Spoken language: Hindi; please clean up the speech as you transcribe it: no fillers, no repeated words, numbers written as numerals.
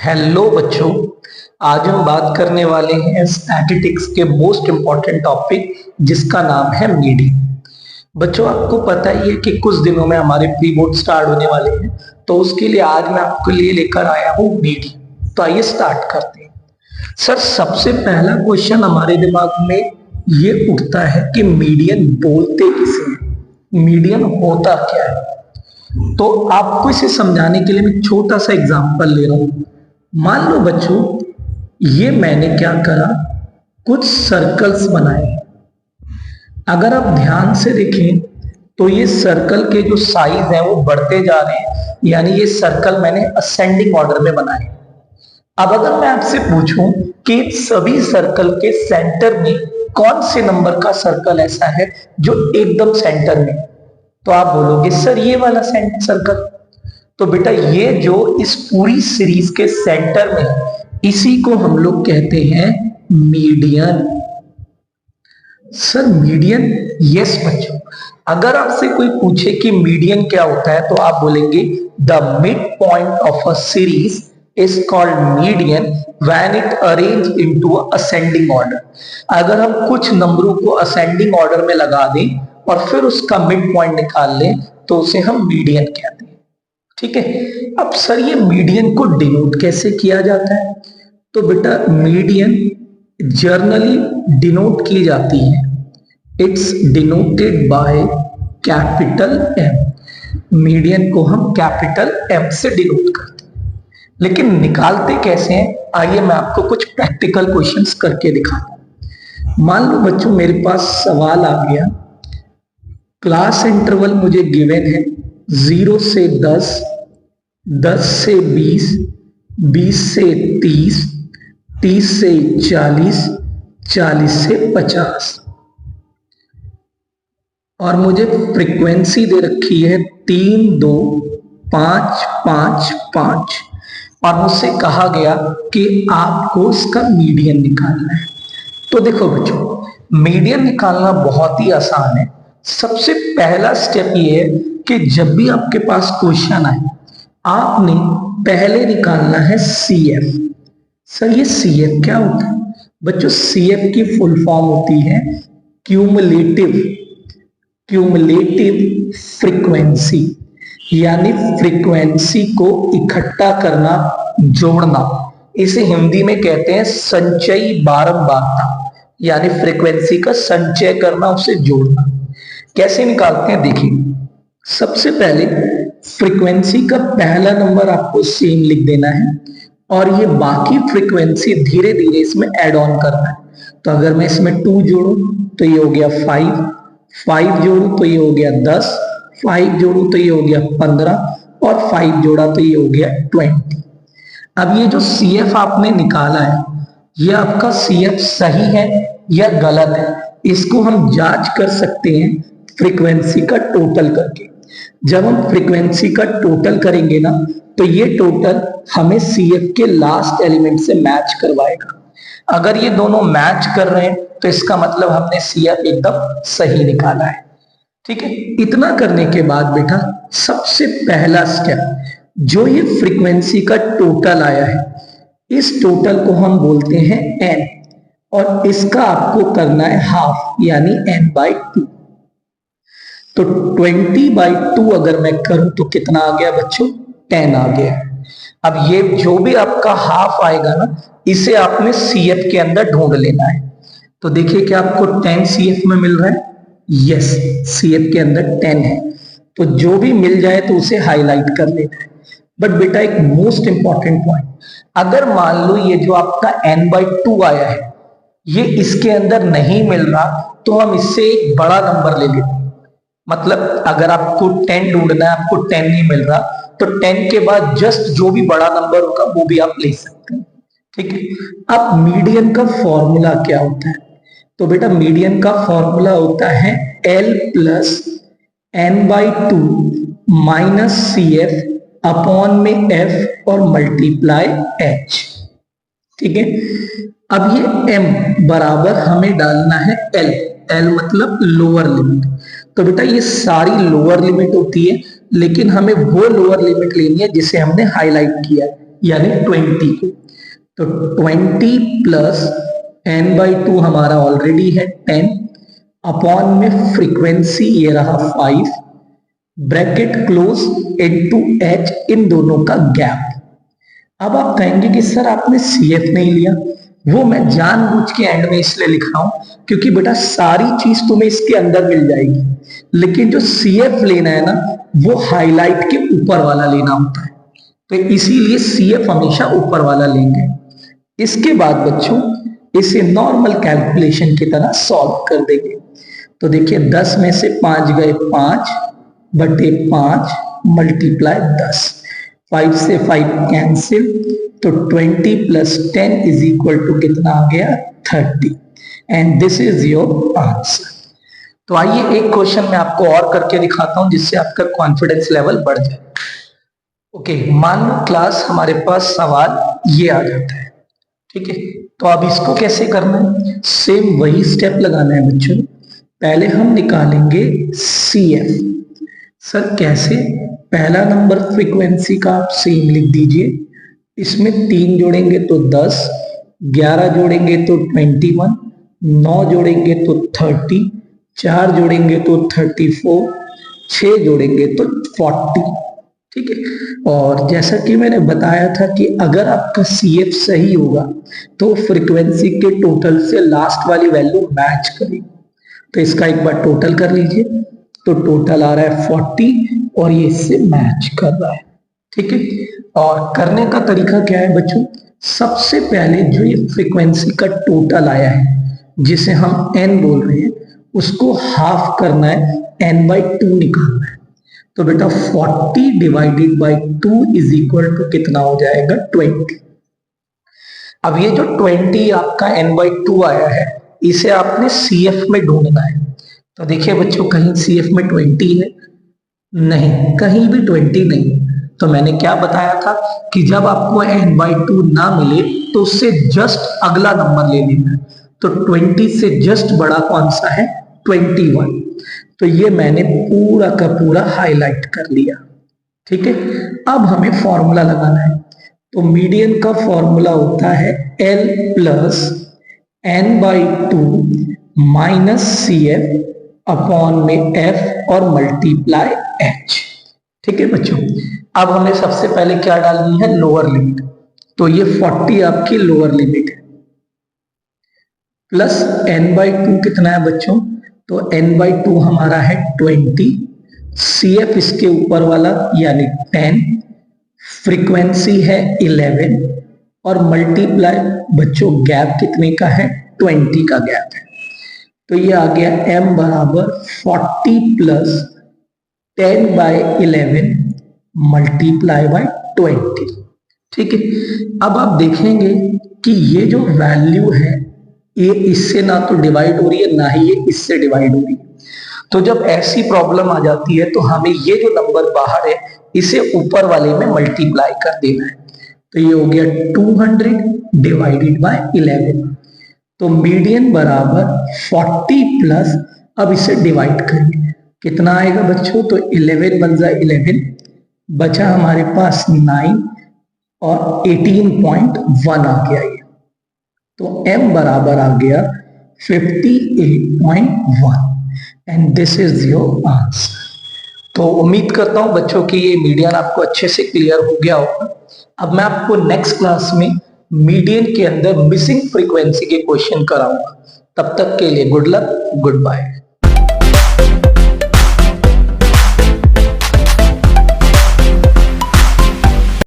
हेलो बच्चों। आज हम बात करने वाले हैं स्टैटिस्टिक्स के मोस्ट इम्पॉर्टेंट टॉपिक जिसका नाम है मीडियन। बच्चों, आपको पता ही है कि कुछ दिनों में हमारे प्री बोर्ड स्टार्ट होने वाले हैं, तो उसके लिए आज मैं आपके लिए लेकर आया हूँ मीडियन। तो आइए स्टार्ट करते हैं। सर, सबसे पहला क्वेश्चन हमारे दिमाग में ये उठता है कि मीडियन बोलते किसे हैं, मीडियन होता क्या है। तो आपको इसे समझाने के लिए मैं छोटा सा एग्जांपल ले रहा हूं। मान लो बच्चों, ये मैंने क्या करा, कुछ सर्कल्स बनाए। अगर आप ध्यान से देखें तो ये सर्कल के जो साइज है वो बढ़ते जा रहे हैं, यानी ये सर्कल मैंने असेंडिंग ऑर्डर में बनाए। अब अगर मैं आपसे पूछूं कि सभी सर्कल के सेंटर में कौन से नंबर का सर्कल ऐसा है जो एकदम सेंटर में, तो आप बोलोगे सर ये वाला सर्कल। तो बेटा, ये जो इस पूरी सीरीज के सेंटर में, इसी को हम लोग कहते हैं मीडियन। Sir median? यस बच्चों, अगर आपसे कोई पूछे कि मीडियन क्या होता है तो आप बोलेंगे the mid point of a series is called median when it arrange into ascending order. अगर हम कुछ नंबरों को असेंडिंग ऑर्डर में लगा दें और फिर उसका मिड पॉइंट निकाल लें तो उसे हम मीडियन कहते हैं। ठीक है। अब सर, ये मीडियन को डिनोट कैसे किया जाता है? तो बेटा, मीडियन जर्नली डिनोट की जाती है, it's denoted by capital M. Median को हम कैपिटल एम से डिनोट करते हैं। लेकिन निकालते कैसे हैं, आइए मैं आपको कुछ प्रैक्टिकल क्वेश्चंस करके दिखाता हूं। मान लो बच्चों, मेरे पास सवाल आ गया, क्लास इंटरवल मुझे गिवन है 0 से 10, 10 से 20, 20 से 30, 30 से 40, 40 से 50, और मुझे फ्रीक्वेंसी दे रखी है 3, 2, 5, 5, 5, और मुझसे कहा गया कि आपको इसका मीडियन निकालना है। तो देखो बच्चों, मीडियन निकालना बहुत ही आसान है। सबसे पहला स्टेप ये है कि जब भी आपके पास क्वेश्चन आए, आपने पहले निकालना है CF। सर, ये CF क्या होता है? बच्चों, CF की फुल फॉर्म होती है क्यूमुलेटिव फ्रीक्वेंसी, यानी फ्रीक्वेंसी को इकट्ठा करना, जोड़ना। इसे हिंदी में कहते हैं संचयी बारंबारता, यानी फ्रीक्वेंसी का संचय करना, उसे जोड़ना। कैसे निकालते हैं देखिए। सबसे पहले फ्रीक्वेंसी का पहला नंबर आपको सेम लिख देना है और ये बाकी फ्रीक्वेंसी धीरे धीरे इसमें ऐड ऑन करना है। तो अगर मैं इसमें 2 जोड़ू तो ये हो गया 5, 5 जोड़ू तो ये हो गया 10, 5 जोड़ू तो ये हो गया 15, और 5 जोड़ा तो ये हो गया 20। अब ये जो CF आपने निकाला है, ये आपका CF सही है या गलत है, इसको हम जांच कर सकते हैं फ्रीक्वेंसी का टोटल करके। जब हम फ्रीक्वेंसी का टोटल करेंगे ना, तो ये टोटल हमें CF के लास्ट एलिमेंट से मैच करवाएगा। अगर ये दोनों मैच कर रहे हैं तो इसका मतलब हमने CF एकदम सही निकाला है। ठीक है। इतना करने के बाद बेटा, सबसे पहला स्टेप, जो ये फ्रीक्वेंसी का टोटल आया है, इस टोटल को हम बोलते हैं n, और इसका आपको करना है हाफ, यानी n/2। तो 20/2 अगर मैं करूं तो कितना आ गया बच्चों? 10 आ गया। अब ये जो भी आपका हाफ आएगा ना, इसे आपने CF के अंदर ढूंढ लेना है। तो देखिए कि आपको 10 CF में मिल रहा है। यस, CF के अंदर 10 है। तो जो भी मिल जाए तो उसे हाईलाइट कर लेना है। बट बेटा, एक मोस्ट इंपॉर्टेंट पॉइंट, अगर मान लो ये जो आपका n/2 आया है, ये इसके अंदर नहीं मिल रहा, तो हम इससे एक बड़ा नंबर ले लेते हैं। मतलब अगर आपको 10 ढूंढना है, आपको 10 नहीं मिल रहा, तो 10 के बाद जस्ट जो भी बड़ा नंबर होगा वो भी आप ले सकते हैं। ठीक है। अब मीडियन का फॉर्मूला क्या होता है? तो बेटा, मीडियन का फॉर्मूला होता है L plus n/2 minus CF upon में F और मल्टीप्लाई H। ठीक है। अब ये M बराबर हमें डालना है L, L मतलब लोअर लिमिट। तो बेटा, ये सारी लोअर लिमिट होती है, लेकिन हमें वो लोअर लिमिट लेनी है जिसे हमने हाईलाइट किया है। यानी 20 को। तो 20 प्लस n/2 हमारा ऑलरेडी है 10 अपॉन में फ्रीक्वेंसी ये रहा 5 ब्रैकेट क्लोज इनटू h, इन दोनों का गैप। अब आप कहेंगे कि सर आपने CF नहीं लिया। वो मैं जानबूझ के एंड में इसलिए लिख रहा हूं क्योंकि बेटा सारी चीज तुम्हें इसके अंदर मिल जाएगी, लेकिन जो CF लेना है ना वो हाईलाइट के ऊपर वाला लेना होता है, तो इसीलिए CF हमेशा ऊपर वाला लेंगे। इसके बाद बच्चों इसे नॉर्मल कैलकुलेशन की तरह सॉल्व कर देंगे। तो देखिए 10 में से 5 गए 5/5 मल्टीप्लाई 10, 5 से 5 कैंसिल, तो 20 प्लस 10 इज इक्वल टू कितना आ गया 30, and this is your answer. तो आइए एक क्वेश्चन मैं आपको और करके दिखाता हूं जिससे आपका कॉन्फिडेंस लेवल बढ़ जाए। ओके, मान लो क्लास हमारे पास सवाल ये आ जाता है, ठीक है, तो अब इसको कैसे करना है, सेम वही स्टेप लगाना है बच्चों। पहले हम निकालेंगे CF। सर कैसे, पहला नंबर फ्रीक्वेंसी का आप सेम लिख दीजिए, इसमें 3 जोड़ेंगे तो 10, 11 जोड़ेंगे तो 21, 9 जोड़ेंगे तो 30, 4 जोड़ेंगे तो 34, 6 जोड़ेंगे तो 40, ठीक है। और जैसा कि मैंने बताया था कि अगर आपका CF सही होगा तो फ्रीक्वेंसी के टोटल से लास्ट वाली वैल्यू मैच करेगी। तो इसका एक बार टोटल कर लीजिए, तो टोटल आ रहा है 40 और ये इससे मैच कर रहा है, ठीक है। और करने का तरीका क्या है बच्चों, सबसे पहले जो ये फ्रीक्वेंसी का टोटल आया है जिसे हम n बोल रहे हैं उसको हाफ करना है, n/2 निकालना है। तो बेटा 40 divided by 2 is equal to कितना हो जाएगा 20। अब ये जो 20 आपका n/2 आया है इसे आपने CF में ढूंढना है। तो देखिए बच्चों कहीं CF में 20 है नहीं, कहीं भी 20 नहीं। तो मैंने क्या बताया था कि जब आपको n/2 ना मिले तो उससे जस्ट अगला नंबर ले लेना है। तो 20 से जस्ट बड़ा कौन सा है 21। तो ये मैंने पूरा का पूरा हाईलाइट कर लिया, ठीक है। अब हमें फॉर्मूला लगाना है। तो मीडियन का फॉर्मूला होता है L plus n/2 minus CF upon में F और मल्टीप्लाई H, ठीक है बच्चों। अब हमें सबसे पहले क्या डालनी है, लोअर लिमिट। तो ये 40 आपकी लोअर लिमिट है, प्लस n/2 कितना है बच्चों, तो n/2 हमारा है 20, CF इसके ऊपर वाला यानी 10, फ्रीक्वेंसी है 11 और मल्टीप्लाई बच्चों गैप कितने का है 20 का गैप है। तो ये आ गया m बराबर 40 प्लस 10/11 मल्टीप्लाई बाय 20, ठीक है। अब आप देखेंगे कि ये जो वैल्यू है ये इससे ना तो डिवाइड हो रही है ना ही ये इससे डिवाइड हो रही है। तो जब ऐसी प्रॉब्लम आ जाती है तो हमें ये जो नंबर बाहर है इसे ऊपर वाले में मल्टीप्लाई कर देना है। तो ये हो गया 200 डिवाइडेड बाय 11। तो मीडियन बराबर 40 प्लस, अब इसे डिवाइड करिए कितना आएगा बच्चों, तो 11 बन जाए 11, बचा हमारे पास 9 और 18.1 आ गया ये। तो m बराबर आ गया 58.1 and this is your answer. तो उम्मीद करता हूं बच्चों कि ये मीडियन आपको अच्छे से क्लियर हो गया होगा। अब मैं आपको नेक्स्ट क्लास में मीडियन के अंदर मिसिंग फ्रीक्वेंसी के क्वेश्चन कराऊंगा। तब तक के लिए गुड लक, गुड बाय।